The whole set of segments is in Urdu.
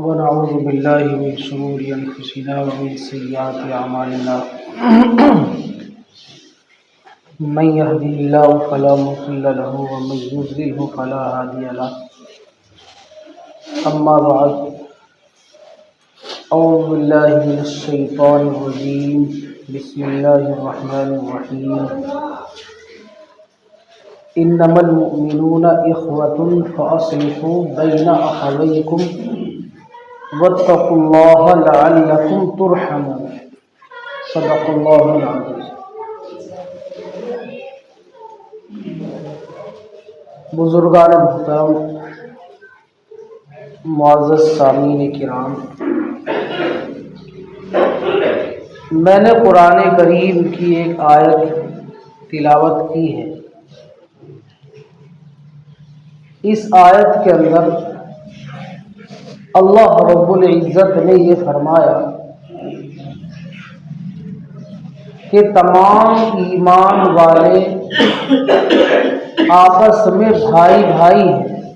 ونعوذ بالله من شرور أنفسنا ومن سيئات أعمالنا من يهده الله فلا مضل له ومن يضلل فلا هادي له أما بعد أعوذ بالله من الشيطان الرجيم بسم الله الرحمن الرحيم إنما المؤمنون إخوة فأصلحوا بين أخويكم واتقوا الله لعلكم ترحمون صدق الله العظيم۔ بزرگان محترم، معزز سامعین کرام، میں نے قرآن کریم کی ایک آیت تلاوت کی ہے۔ اس آیت کے اندر اللہ رب العزت نے یہ فرمایا کہ تمام ایمان والے آپس میں بھائی بھائی ہیں،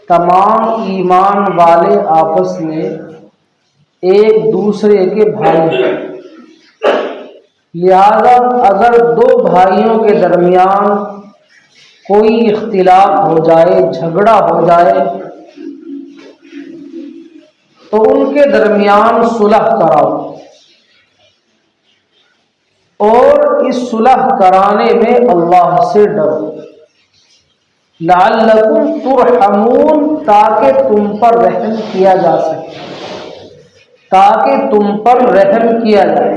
تمام ایمان والے آپس میں ایک دوسرے کے بھائی ہیں، لہذا اگر دو بھائیوں کے درمیان کوئی اختلاف ہو جائے، جھگڑا ہو جائے، تو ان کے درمیان صلح کراؤ، اور اس صلح کرانے میں اللہ سے ڈرو، لعلکم ترحمون، تاکہ تم پر رحم کیا جا سکے، تاکہ تم پر رحم کیا جائے۔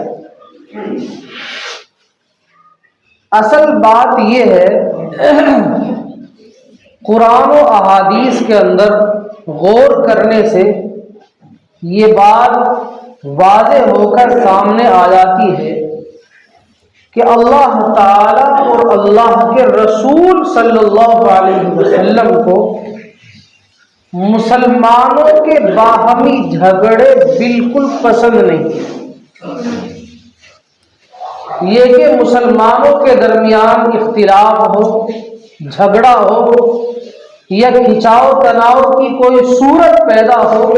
اصل بات یہ ہے، قرآن و احادیث کے اندر غور کرنے سے یہ بات واضح ہو کر سامنے آ جاتی ہے کہ اللہ تعالیٰ اور اللہ کے رسول صلی اللہ علیہ وسلم کو مسلمانوں کے باہمی جھگڑے بالکل پسند نہیں۔ یہ کہ مسلمانوں کے درمیان اختلاف ہو، جھگڑا ہو، یا کھچاؤ تناؤ کی کوئی صورت پیدا ہو،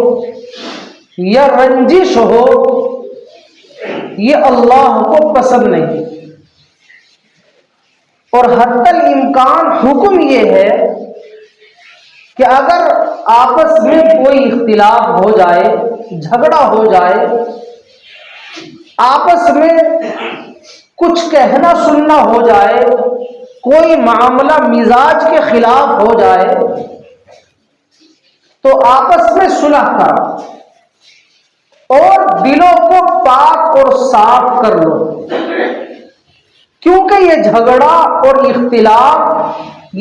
یا رنجش ہو، یہ اللہ کو پسند نہیں۔ اور حتی الامکان حکم یہ ہے کہ اگر آپس میں کوئی اختلاف ہو جائے، جھگڑا ہو جائے، آپس میں کچھ کہنا سننا ہو جائے، کوئی معاملہ مزاج کے خلاف ہو جائے، تو آپس میں صلح کرو اور دلوں کو پاک اور صاف کر لو، کیونکہ یہ جھگڑا اور اختلاف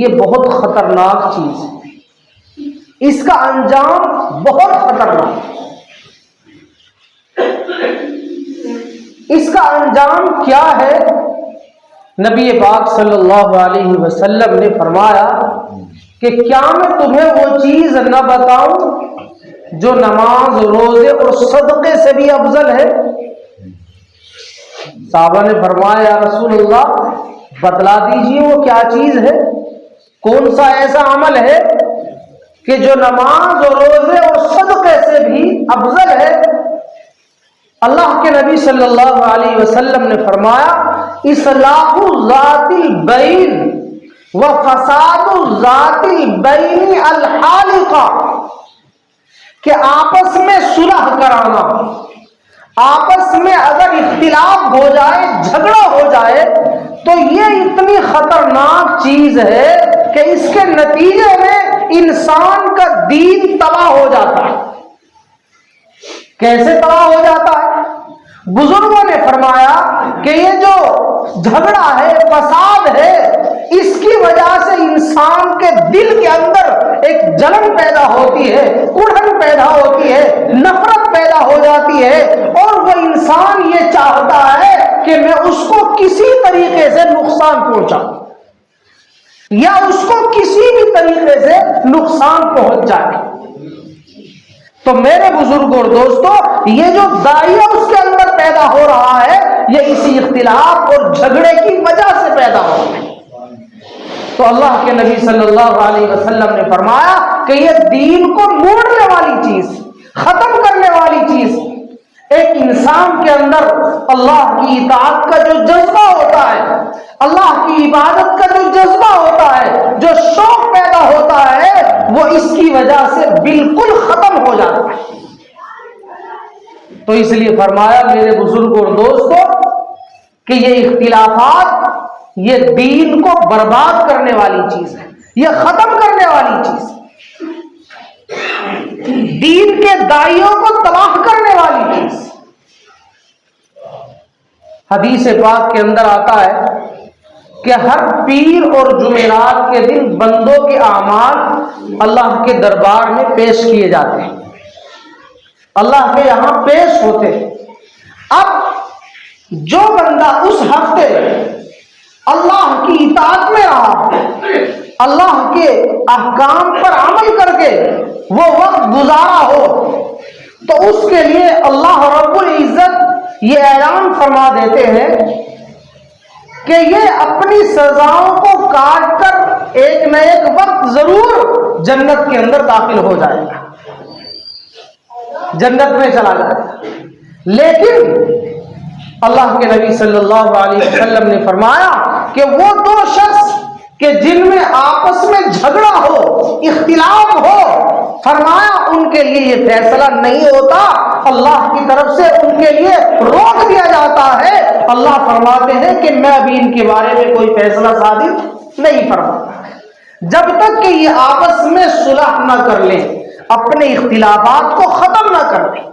یہ بہت خطرناک چیز ہے، اس کا انجام بہت خطرناک ہے۔ اس کا انجام کیا ہے؟ نبی پاک صلی اللہ علیہ وسلم نے فرمایا کہ کیا میں تمہیں وہ چیز نہ بتاؤں جو نماز، روزے اور صدقے سے بھی افضل ہے؟ صحابہ نے فرمایا یا رسول اللہ بتلا دیجیے وہ کیا چیز ہے، کون سا ایسا عمل ہے کہ جو نماز اور روزے اور صدقے سے بھی افضل ہے؟ اللہ کے نبی صلی اللہ علیہ وسلم نے فرمایا اصلاح ذات البین و فساد ذات البین الحالقہ، کہ آپس میں صلح کرانا، آپس میں اگر اختلاف ہو جائے، جھگڑا ہو جائے، تو یہ اتنی خطرناک چیز ہے کہ اس کے نتیجے میں انسان کا دین تباہ ہو جاتا ہے۔ کیسے تباہ ہو جاتا ہے؟ بزرگوں نے فرمایا کہ یہ جو جھگڑا ہے، فساد ہے، اس کی وجہ سے انسان کے دل کے اندر ایک جلن پیدا ہوتی ہے، کڑھن پیدا ہوتی ہے، نفرت پیدا ہو جاتی ہے، اور وہ انسان یہ چاہتا ہے کہ میں اس کو کسی طریقے سے نقصان پہنچاؤں، یا اس کو کسی بھی طریقے سے نقصان پہنچ جائے۔ تو میرے بزرگوں اور دوستو، یہ جو دائرہ اس کے اندر پیدا ہو رہا ہے، یہ اسی اختلاف اور جھگڑے کی وجہ سے پیدا ہو رہا ہے۔ تو اللہ کے نبی صلی اللہ علیہ وسلم نے فرمایا کہ یہ دین کو اللہ کی اطاعت کا جو جذبہ ہوتا ہے، اللہ کی عبادت کا جو جذبہ ہوتا ہے، جو شوق پیدا ہوتا ہے، وہ اس کی وجہ سے بالکل ختم ہو جاتا ہے۔ تو اس لیے فرمایا میرے بزرگوں اور دوستوں کہ یہ اختلافات یہ دین کو برباد کرنے والی چیز ہے، یہ ختم کرنے والی چیز ہے، دین کے داعیوں کو تباہ کرنے والی چیز۔ حدیث پاک کے اندر آتا ہے کہ ہر پیر اور جمعرات کے دن بندوں کے اعمال اللہ کے دربار میں پیش کیے جاتے ہیں، اللہ کے یہاں پیش ہوتے ہیں۔ اب جو بندہ اس ہفتے اللہ کی اطاعت میں رہا، اللہ کے احکام پر عمل کر کے وہ وقت گزارا ہو، تو اس کے لیے اللہ رب العزت یہ اعلان فرما دیتے ہیں کہ یہ اپنی سزاؤں کو کاٹ کر ایک نہ ایک وقت ضرور جنت کے اندر داخل ہو جائے گا، جنت میں چلا جائے گا۔ لیکن اللہ کے نبی صلی اللہ علیہ وسلم نے فرمایا کہ وہ دو شخص کہ جن میں آپس میں جھگڑا ہو، اختلاف ہو، فرمایا ان کے لیے یہ فیصلہ نہیں ہوتا، اللہ کی طرف سے ان کے لیے روک دیا جاتا ہے۔ اللہ فرماتے ہیں کہ میں ابھی ان کے بارے میں کوئی فیصلہ صادر نہیں فرماتا جب تک کہ یہ آپس میں صلح نہ کر لیں، اپنے اختلافات کو ختم نہ کر لیں۔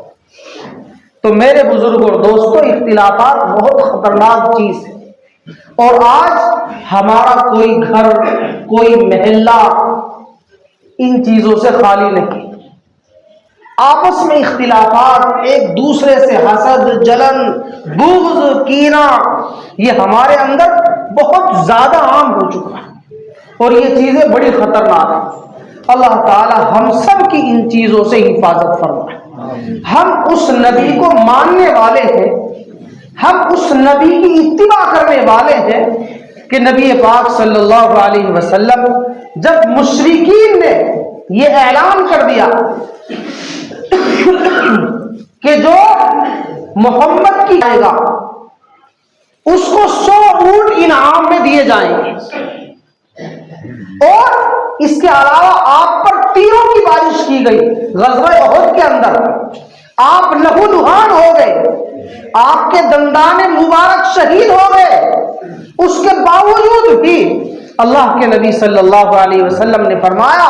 تو میرے بزرگوں اور دوستوں، اختلافات بہت خطرناک چیز ہے، اور آج ہمارا کوئی گھر، کوئی محلہ ان چیزوں سے خالی نہیں۔ آپس میں اختلافات، ایک دوسرے سے حسد، جلن، بغض، کینہ، یہ ہمارے اندر بہت زیادہ عام ہو چکا ہے، اور یہ چیزیں بڑی خطرناک ہیں۔ اللہ تعالی ہم سب کی ان چیزوں سے حفاظت فرمائے۔ ہم اس نبی کو ماننے والے ہیں، ہم اس نبی کی اتباع کرنے والے ہیں کہ نبی پاک صلی اللہ علیہ وسلم جب مشرکین نے یہ اعلان کر دیا کہ جو محمد کی آئے گا اس کو 100 اونٹ انعام میں دیے جائیں گے، اور اس کے علاوہ آپ پر تیروں کی بارش کی گئی، غزوہ احد کے اندر آپ لہو لہان ہو گئے، آپ کے دندان مبارک شہید ہو گئے، اس کے باوجود بھی اللہ کے نبی صلی اللہ علیہ وسلم نے فرمایا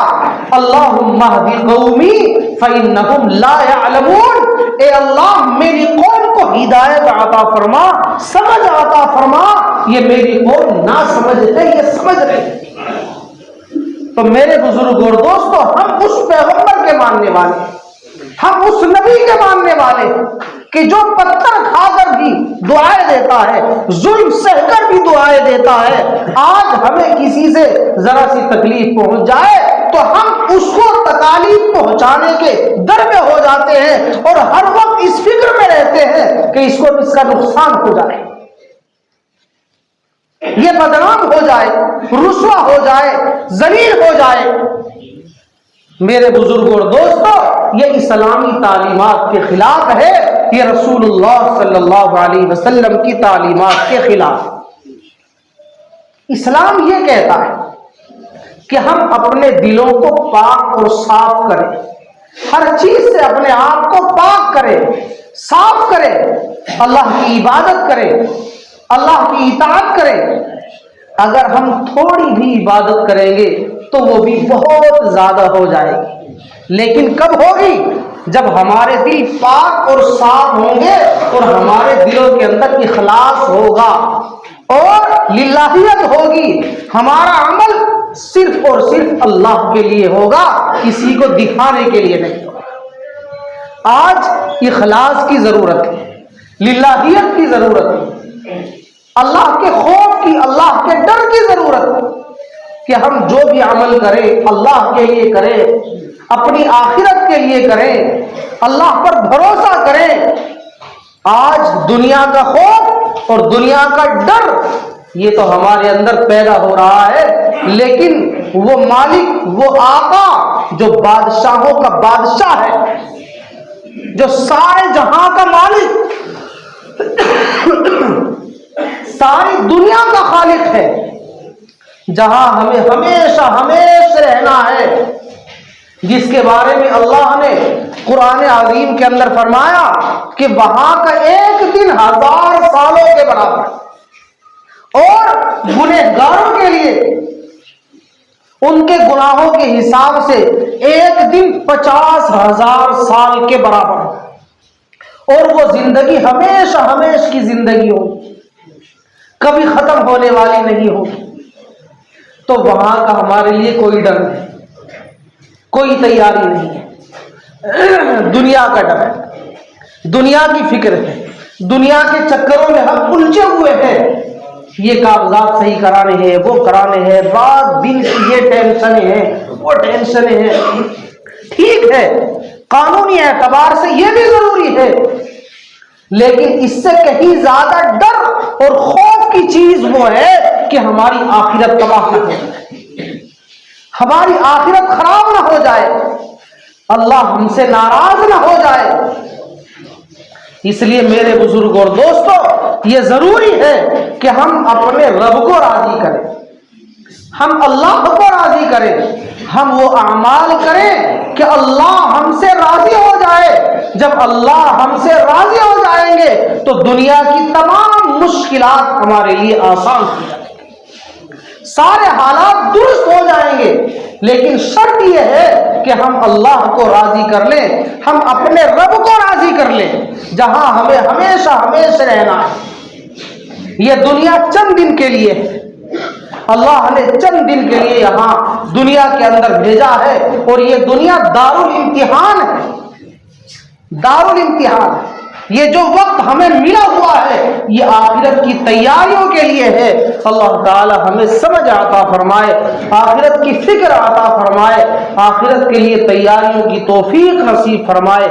اللہم اہد قومی فإنہم لا یعلمون، اے اللہ میری قوم کو ہدایت عطا فرما، سمجھ عطا فرما، یہ میری قوم نہ سمجھتے، یہ سمجھ رہے۔ تو میرے بزرگ اور دوستو، ہم اس پیغمبر کے ماننے والے ہیں، ہم اس نبی کے ماننے والے ہیں کہ جو پتھر کھا کر بھی دعائیں دیتا ہے، ظلم سہ کر بھی دعائیں دیتا ہے۔ آج ہمیں کسی سے ذرا سی تکلیف پہنچ جائے تو ہم اس کو تکالیف پہنچانے کے در میں ہو جاتے ہیں، اور ہر وقت اس فکر میں رہتے ہیں کہ اس کو اس کا نقصان ہو جائے، یہ بدنام ہو جائے، رسوا ہو جائے، ذلیل ہو جائے۔ میرے بزرگوں اور دوستو، یہ اسلامی تعلیمات کے خلاف ہے، یہ رسول اللہ صلی اللہ علیہ وسلم کی تعلیمات کے خلاف۔ اسلام یہ کہتا ہے کہ ہم اپنے دلوں کو پاک اور صاف کریں، ہر چیز سے اپنے آپ کو پاک کریں، صاف کریں، اللہ کی عبادت کریں، اللہ کی اطاعت کریں۔ اگر ہم تھوڑی بھی عبادت کریں گے تو وہ بھی بہت زیادہ ہو جائے گی، لیکن کب ہوگی؟ جب ہمارے دل پاک اور صاف ہوں گے اور ہمارے دلوں کے اندر اخلاص ہوگا اور للہیت ہوگی، ہمارا عمل صرف اور صرف اللہ کے لیے ہوگا، کسی کو دکھانے کے لیے نہیں ہوگا۔ آج اخلاص کی ضرورت ہے، للہیت کی ضرورت ہے، اللہ کے خوف کی، اللہ کے ڈر کی ضرورت ہے کہ ہم جو بھی عمل کریں اللہ کے لیے کریں، اپنی آخرت کے لیے کریں، اللہ پر بھروسہ کریں۔ آج دنیا کا خوف اور دنیا کا ڈر یہ تو ہمارے اندر پیدا ہو رہا ہے، لیکن وہ مالک، وہ آقا جو بادشاہوں کا بادشاہ ہے، جو سارے جہاں کا مالک ساری دنیا کا خالق ہے، جہاں ہمیں ہمیشہ ہمیشہ رہنا ہے، جس کے بارے میں اللہ نے قرآن عظیم کے اندر فرمایا کہ وہاں کا ایک دن 1000 سالوں کے برابر، اور گنہگاروں کے لیے ان کے گناہوں کے حساب سے ایک دن 50,000 سال کے برابر، اور وہ زندگی ہمیشہ ہمیشہ کی زندگی ہو، کبھی ختم ہونے والی نہیں ہو۔ تو وہاں کا ہمارے لیے کوئی ڈر نہیں، کوئی تیاری نہیں ہے۔ دنیا کا ڈر ہے، دنیا کی فکر ہے، دنیا کے چکروں میں ہم الجھے ہوئے ہیں، یہ کاغذات صحیح کرانے ہیں، وہ کرانے ہیں، رات دن کی یہ ٹینشن ہے، وہ ٹینشن ہے۔ ٹھیک ہے، قانونی اعتبار سے یہ بھی ضروری ہے، لیکن اس سے کہیں زیادہ ڈر اور خوف کی چیز وہ ہے کہ ہماری آخرت تباہ نہ ہو جائے، ہماری آخرت خراب نہ ہو جائے، اللہ ہم سے ناراض نہ ہو جائے۔ اس لیے میرے بزرگ اور دوستو، یہ ضروری ہے کہ ہم اپنے رب کو راضی کریں، ہم اللہ کو راضی کریں، ہم وہ اعمال کریں کہ اللہ ہم سے راضی ہو جائے۔ جب اللہ ہم سے راضی ہو جائیں گے تو دنیا کی تمام مشکلات ہمارے لیے آسان ہو جائیں گے، سارے حالات درست ہو جائیں گے۔ لیکن شرط یہ ہے کہ ہم اللہ کو راضی کر لیں، ہم اپنے رب کو راضی کر لیں، جہاں ہمیں ہمیشہ ہمیشہ رہنا ہے۔ یہ دنیا چند دن کے لیے ہے، اللہ نے چند دن کے لیے یہاں دنیا کے اندر بھیجا ہے، اور یہ دنیا دارالامتحان ہے، دارالامتحان ہے۔ یہ جو وقت ہمیں ملا ہوا ہے یہ آخرت کی تیاریوں کے لیے ہے۔ اللہ تعالی ہمیں سمجھ عطا فرمائے، آخرت کی فکر عطا فرمائے، آخرت کے لیے تیاریوں کی توفیق نصیب فرمائے۔